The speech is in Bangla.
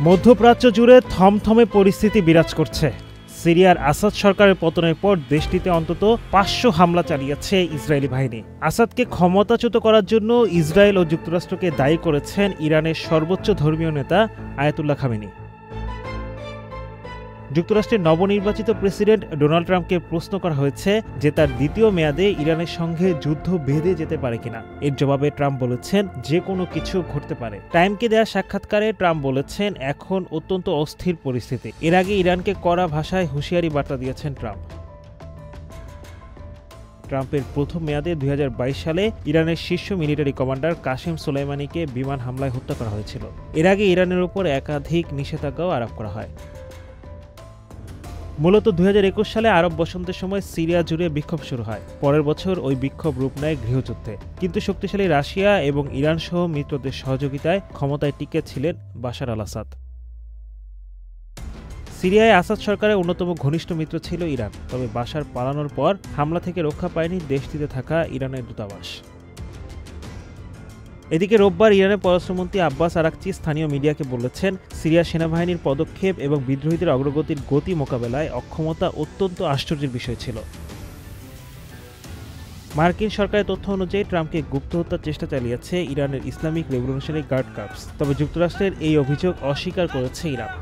মধ্যপ্রাচ্য জুড়ে থমথমে পরিস্থিতি বিরাজ করছে। সিরিয়ার আসাদ সরকারের পতনের পর দেশটিতে অন্তত ৫০০ হামলা চালিয়েছে ইসরায়েলি বাহিনী। আসাদকে ক্ষমতাচ্যুত করার জন্য ইসরায়েল ও যুক্তরাষ্ট্রকে দায়ী করেছেন ইরানের সর্বোচ্চ ধর্মীয় নেতা আয়াতুল্লাহ খামেনি। যুক্তরাষ্ট্রের নবনির্বাচিত প্রেসিডেন্ট ডোনাল্ড ট্রাম্পকে প্রশ্ন করা হয়েছে যে তার দ্বিতীয় মেয়াদে ইরানের সঙ্গে যুদ্ধ বেঁধে যেতে পারে কিনা। এর জবাবে ট্রাম্প বলেছেন যে কোনো কিছু ঘটতে পারে। টাইমকে দেওয়া সাক্ষাৎকারে ট্রাম্প বলেছেন এখন অত্যন্ত অস্থির পরিস্থিতি। এর আগে ইরানকে কড়া ভাষায় হুঁশিয়ারি বার্তা দিয়েছেন ট্রাম্প। ট্রাম্পের প্রথম মেয়াদে ২০২২ সালে ইরানের শীর্ষ মিলিটারি কমান্ডার কাসেম সোলাইমানিকে বিমান হামলায় হত্যা করা হয়েছিল। এর আগে ইরানের উপর একাধিক নিষেধাজ্ঞাও আরোপ করা হয়। মূলত ২০২১ সালে আরব বসন্তের সময় সিরিয়া জুড়ে বিক্ষোভ শুরু হয়। পরের বছর ওই বিক্ষোভ রূপ নেয় গৃহযুদ্ধে। কিন্তু শক্তিশালী রাশিয়া এবং ইরান সহ মিত্রদের সহযোগিতায় ক্ষমতায় টিকে ছিলেন বাশার আল আসাদ। সিরিয়ায় আসাদ সরকারের অন্যতম ঘনিষ্ঠ মিত্র ছিল ইরান। তবে বাশার পালানোর পর হামলা থেকে রক্ষা পায়নি দেশটিতে থাকা ইরানের দূতাবাস। এদিকে রোববার ইরানের পররাষ্ট্রমন্ত্রী আব্বাস আরাকচি স্থানীয় মিডিয়াকে বলেছেন, সিরিয়া সেনাবাহিনীর পদক্ষেপ এবং বিদ্রোহীদের অগ্রগতির গতি মোকাবেলায় অক্ষমতা অত্যন্ত আশ্চর্যের বিষয় ছিল। মার্কিন সরকারের তথ্য অনুযায়ী ট্রাম্পকে গুপ্ত হত্যার চেষ্টা চালিয়েছে ইরানের ইসলামিক রেভলিউশনারি গার্ড কর্পস। তবে যুক্তরাষ্ট্রের এই অভিযোগ অস্বীকার করেছে ইরান।